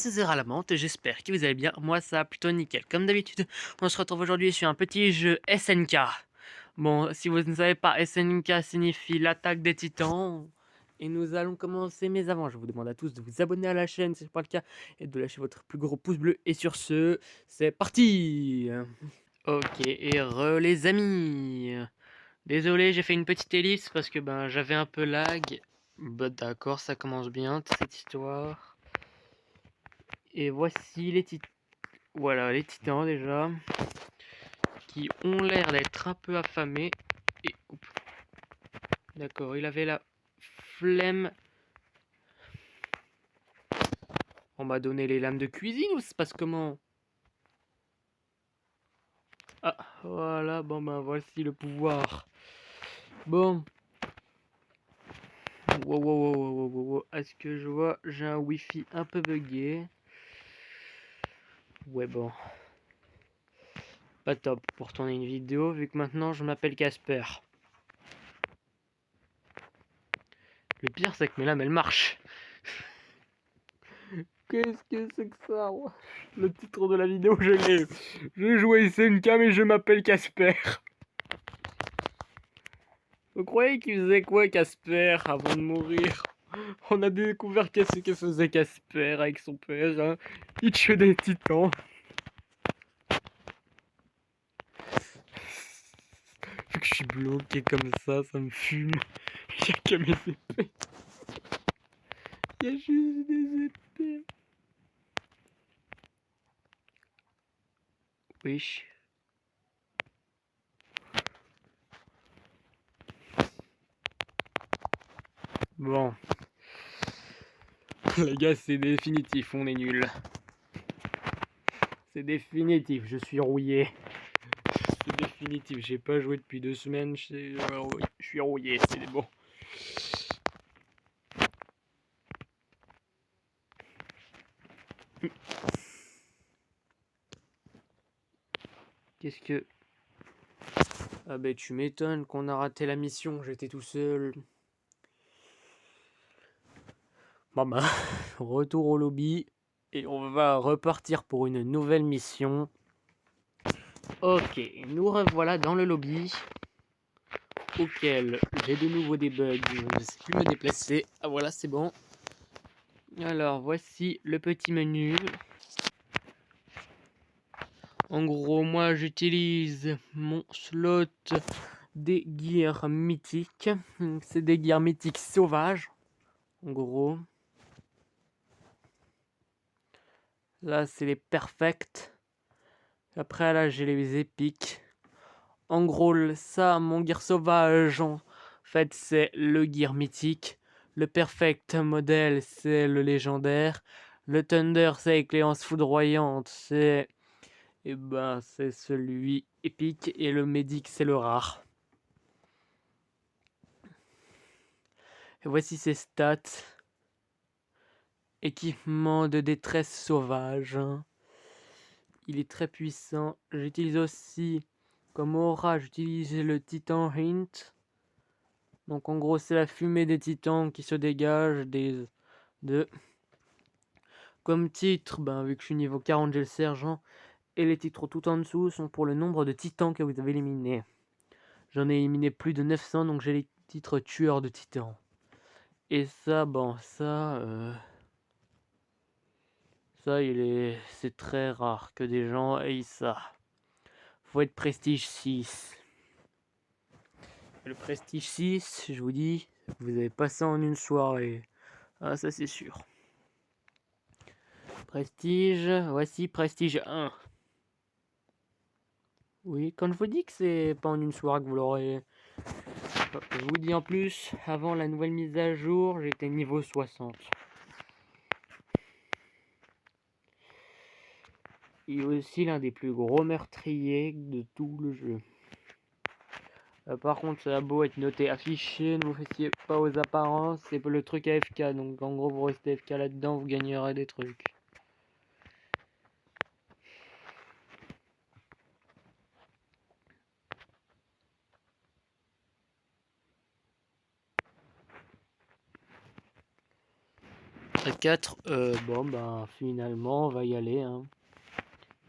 16h à la menthe, j'espère que vous allez bien, moi ça va plutôt nickel. Comme d'habitude, on se retrouve aujourd'hui sur un petit jeu SNK. Bon, si vous ne savez pas, SNK signifie l'attaque des titans. Et nous allons commencer, mais avant, je vous demande à tous de vous abonner à la chaîne si ce n'est pas le cas, et de lâcher votre plus gros pouce bleu. Et sur ce, c'est parti. Ok, et les amis. Désolé, j'ai fait une petite ellipse parce que j'avais un peu lag. Bah d'accord, ça commence bien cette histoire. Et voici les titans. Voilà, les titans déjà. Qui ont l'air d'être un peu affamés. Et. D'accord, il avait la flemme. On m'a donné les lames de cuisine ou ça se passe comment? Ah, voilà, voici le pouvoir. Bon. Wow. Est-ce que je vois? J'ai un wifi un peu bugué. Ouais, bon. Pas top pour tourner une vidéo vu que maintenant je m'appelle Casper. Le pire c'est que mes lames elles marchent. Qu'est-ce que c'est que ça? Le titre de la vidéo je l'ai. Je joue à SNK mais je m'appelle Casper. Vous croyez qu'il faisait quoi Casper avant de mourir? On a découvert qu'est-ce que faisait Casper avec son père. Hein. Il tuait des titans. Vu que je suis bloqué comme ça me fume. Il n'y a que mes épées. Il y a juste des épées. Wesh. Bon. Les gars, c'est définitif, on est nul. C'est définitif, je suis rouillé. C'est définitif, j'ai pas joué depuis 2 semaines, je suis rouillé, c'est bon. Qu'est-ce que... Ah bah tu m'étonnes qu'on a raté la mission, j'étais tout seul. Retour au lobby. Et on va repartir pour une nouvelle mission. Ok, nous revoilà dans le lobby. Auquel j'ai de nouveau des bugs, je ne sais plus me déplacer. Ah voilà, c'est bon. Alors, voici le petit menu. En gros, moi j'utilise mon slot des gears mythiques. C'est des gears mythiques sauvages. En gros. Là, c'est les perfects. Après, là, j'ai les épiques. En gros, ça, mon gear sauvage, en fait, c'est le gear mythique. Le perfect modèle, c'est le légendaire. Le thunder, c'est écléance foudroyante, c'est... c'est celui épique. Et le médic, c'est le rare. Et voici ses stats. Équipement de détresse sauvage. Il est très puissant. J'utilise aussi, comme aura, j'utilise le Titan Hint. Donc en gros, c'est la fumée des titans qui se dégage Comme titre, vu que je suis niveau 40, j'ai le sergent. Et les titres tout en dessous sont pour le nombre de titans que vous avez éliminés. J'en ai éliminé plus de 900, donc j'ai les titres tueurs de titans. Et ça, c'est très rare que des gens aient ça. Faut être prestige 6. Le prestige 6, je vous dis, vous avez pas ça en une soirée. Ah, ça c'est sûr. Prestige, voici prestige 1. Oui, quand je vous dis que c'est pas en une soirée que vous l'aurez. Je vous dis en plus, avant la nouvelle mise à jour, j'étais niveau 60. Il est aussi l'un des plus gros meurtriers de tout le jeu. Par contre, ça a beau être noté affiché, ne vous fiez pas aux apparences, c'est le truc AFK, donc en gros vous restez AFK là-dedans, vous gagnerez des trucs. à 4. Bon, bah, finalement, on va y aller. Hein.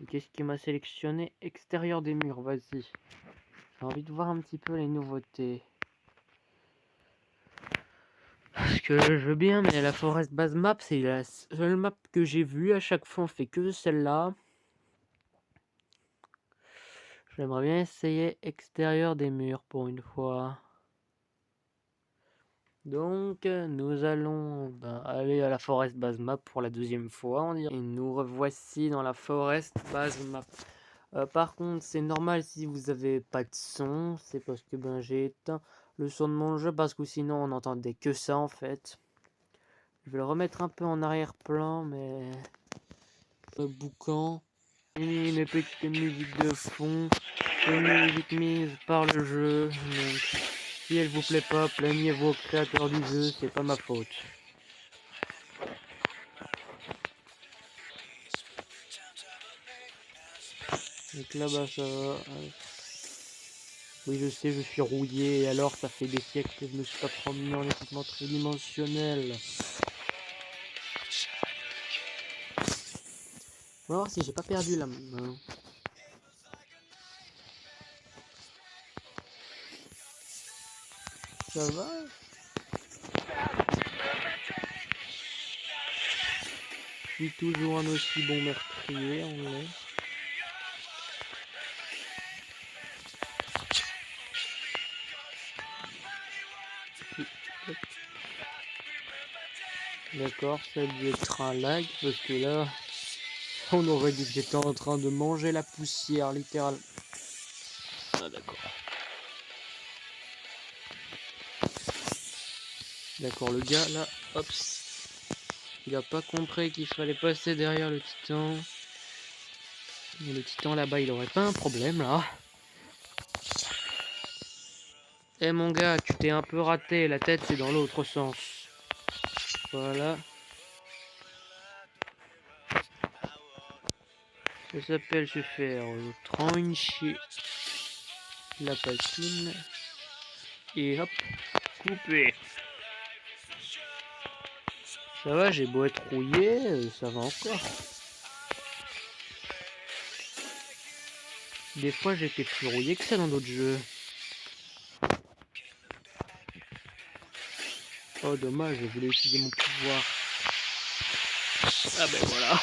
Qu'est-ce qui m'a sélectionné? Extérieur des murs, vas-y. J'ai envie de voir un petit peu les nouveautés. Parce que je veux bien, mais la Forest Base Map, c'est la seule map que j'ai vue. À chaque fois, on fait que celle-là. J'aimerais bien essayer extérieur des murs pour une fois. Donc, nous allons aller à la Forest Base Map pour la deuxième fois. On dirait. Et nous revoici dans la Forest Base Map. Par contre, c'est normal si vous avez pas de son. C'est parce que j'ai éteint le son de mon jeu parce que sinon on n'entendait que ça en fait. Je vais le remettre un peu en arrière-plan, mais boucan. Et mes petites musiques de fond, les musiques mises par le jeu. Donc, si elle vous plaît pas, plaignez-vous au créateur du jeu, c'est pas ma faute. Donc là-bas ça va. Oui, je sais, je suis rouillé, et alors ça fait des siècles que je me suis pas promené en équipement tridimensionnel. On va voir si j'ai pas perdu la main. Ça va? Je suis toujours un aussi bon meurtrier, on l'est. D'accord, ça a dû être un lag, parce que là, on aurait dit que j'étais en train de manger la poussière, littéralement. Ah d'accord. D'accord, le gars, là, hop. Il a pas compris qu'il fallait passer derrière le titan. Mais le titan, là-bas, il aurait pas un problème, là. Eh mon gars, tu t'es un peu raté, la tête, c'est dans l'autre sens. Voilà. Ça s'appelle se faire trancher la patine. Et hop, couper. Ça va, j'ai beau être rouillé, ça va encore. Des fois, j'étais plus rouillé que ça dans d'autres jeux. Oh, dommage, je voulais utiliser mon pouvoir. Ah ben voilà.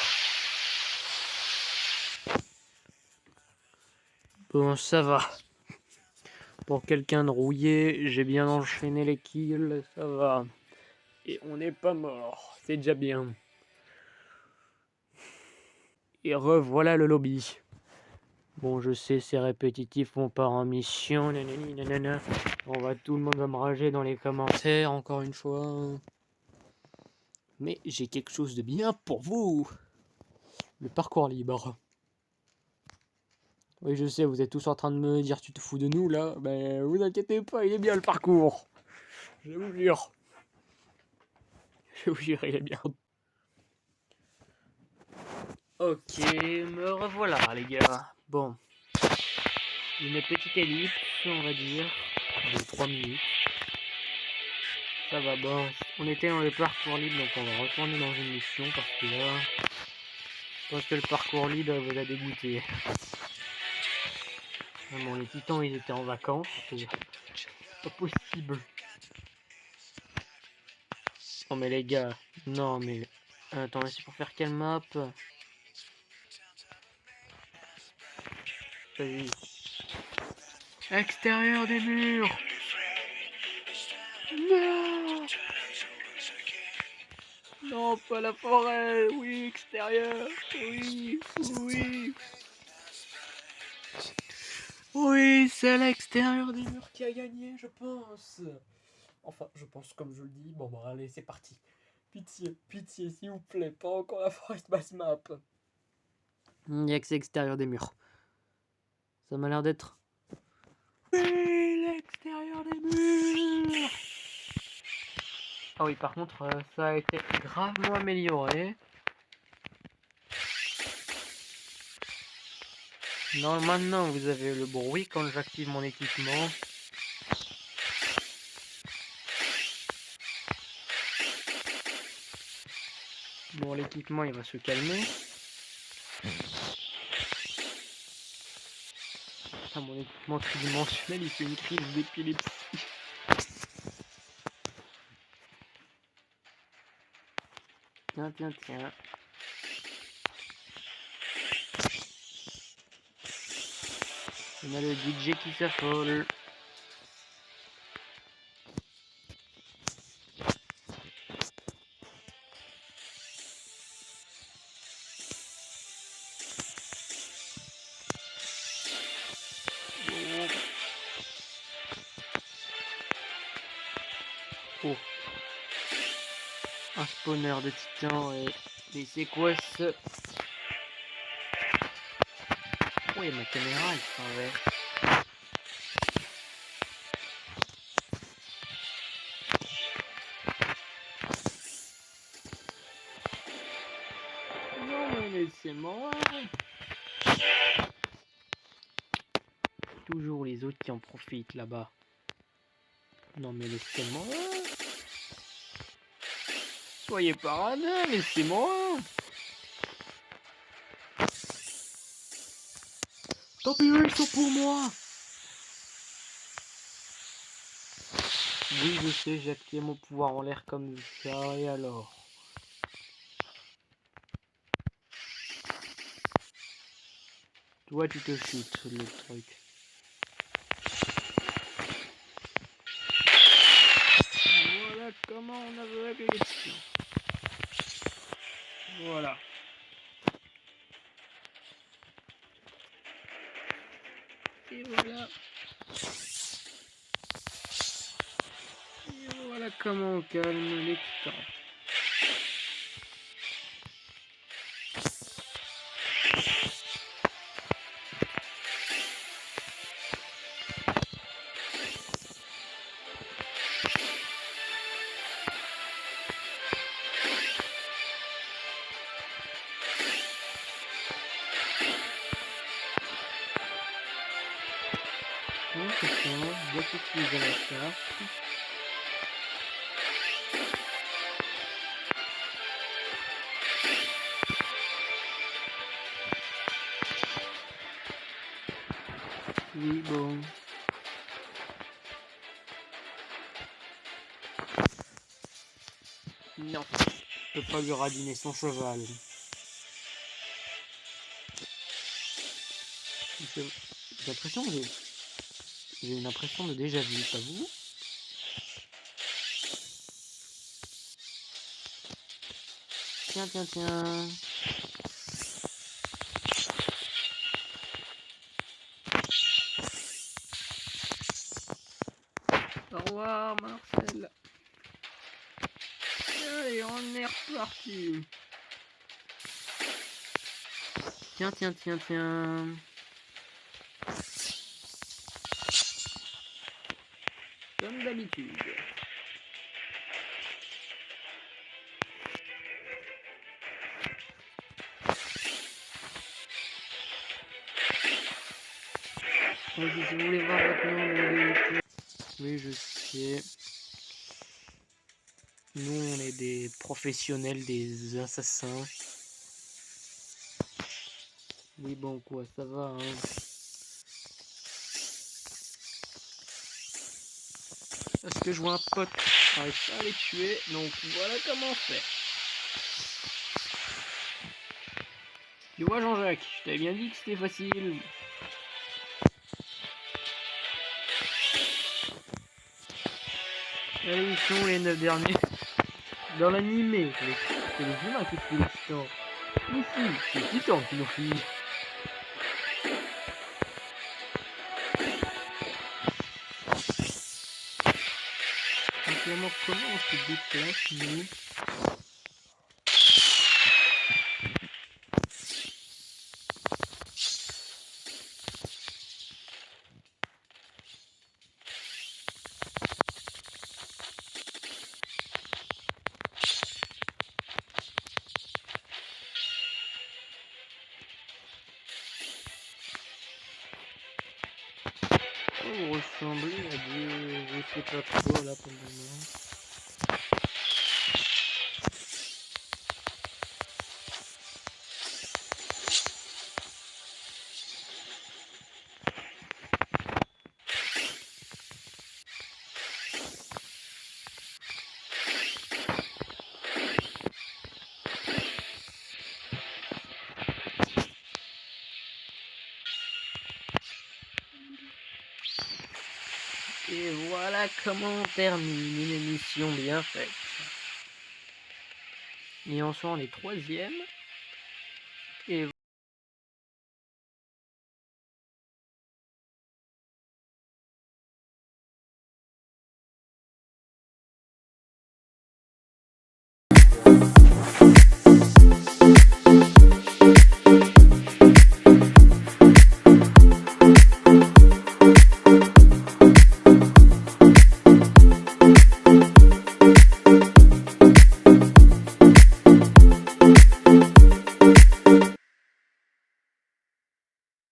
Bon, ça va. Pour quelqu'un de rouillé, j'ai bien enchaîné les kills, ça va. Et on n'est pas mort, c'est déjà bien. Et revoilà le lobby. Bon, je sais, c'est répétitif, on part en mission, nanani, nanana. Tout le monde va me rager dans les commentaires, encore une fois. Mais j'ai quelque chose de bien pour vous. Le parcours libre. Oui, je sais, vous êtes tous en train de me dire tu te fous de nous, là. Ben, vous inquiétez pas, il est bien le parcours. Je vous jure. Je vous jure, il est bien. Ok, me revoilà, les gars. Bon. Une petite ellipse, on va dire, de 3 minutes. Ça va, bon, on était dans le parcours libre, donc on va retourner dans une mission, parce que là, je pense que le parcours libre vous a dégoûté. Bon, les titans, ils étaient en vacances, c'est pas possible. Oh mais les gars, non mais... Attends, c'est pour faire quelle map? Vas-y. Extérieur des murs. Non. Non, pas la forêt. Oui, extérieur. Oui, oui. Oui, c'est l'extérieur des murs qui a gagné, je pense. Enfin, je pense comme je le dis. Bon, allez, c'est parti. Pitié, pitié, s'il vous plaît, pas encore la Forest Base Map. Il n'y a que c'est extérieur des murs. Ça m'a l'air d'être... Oui, l'extérieur des murs. Ah oui, par contre, ça a été gravement amélioré. Non, maintenant, vous avez le bruit quand j'active mon équipement. l'équipement, il va se calmer. Ah, mon équipement tridimensionnel, il fait une crise d'épilepsie. Tiens, tiens, tiens. On a le DJ qui s'affole. Oh. Un spawner de titan et des séquestres. Oh, et ma caméra, elle s'en va. Non, mais laissez-moi. Toujours les autres qui en profitent là-bas. Non, mais laissez-moi. Soyez paradis, laissez-moi. Tant pis, ils sont pour moi. Oui, je sais, j'ai activé mon pouvoir en l'air comme ça, et alors? Toi, tu te shootes le truc. Voilà comment on avait la question. Voilà. Et voilà. Et voilà comment on calme les titans. Bon, c'est ça, bien utiliser la carte. Oui, bon. Non, je peux pas lui radiner son cheval. J'ai l'impression que j'ai une impression de déjà vu, pas vous? Tiens, tiens, tiens. Au revoir, Marcel. Allez, on est reparti. Tiens, tiens, tiens, tiens. Comme d'habitude. Si vous voulez voir votre nom, oui, je sais. Nous, on est des professionnels, des assassins. Oui, bon, quoi, ça va, hein. Parce que je vois un pote, j'arrive pas à les tuer, donc voilà comment on fait. Tu vois, Jean-Jacques, je t'avais bien dit que c'était facile. Allez, ils sont les 9 derniers. Dans l'animé, c'est les humains qui tuent les titans. Ici, c'est les titans qui l'ont fini. Simplement, comment on se déplace, nous? Vous ressemblez à des... je sais pas trop là pour le moment. Et voilà comment on termine une émission bien faite. Et en soi, on est troisième. Et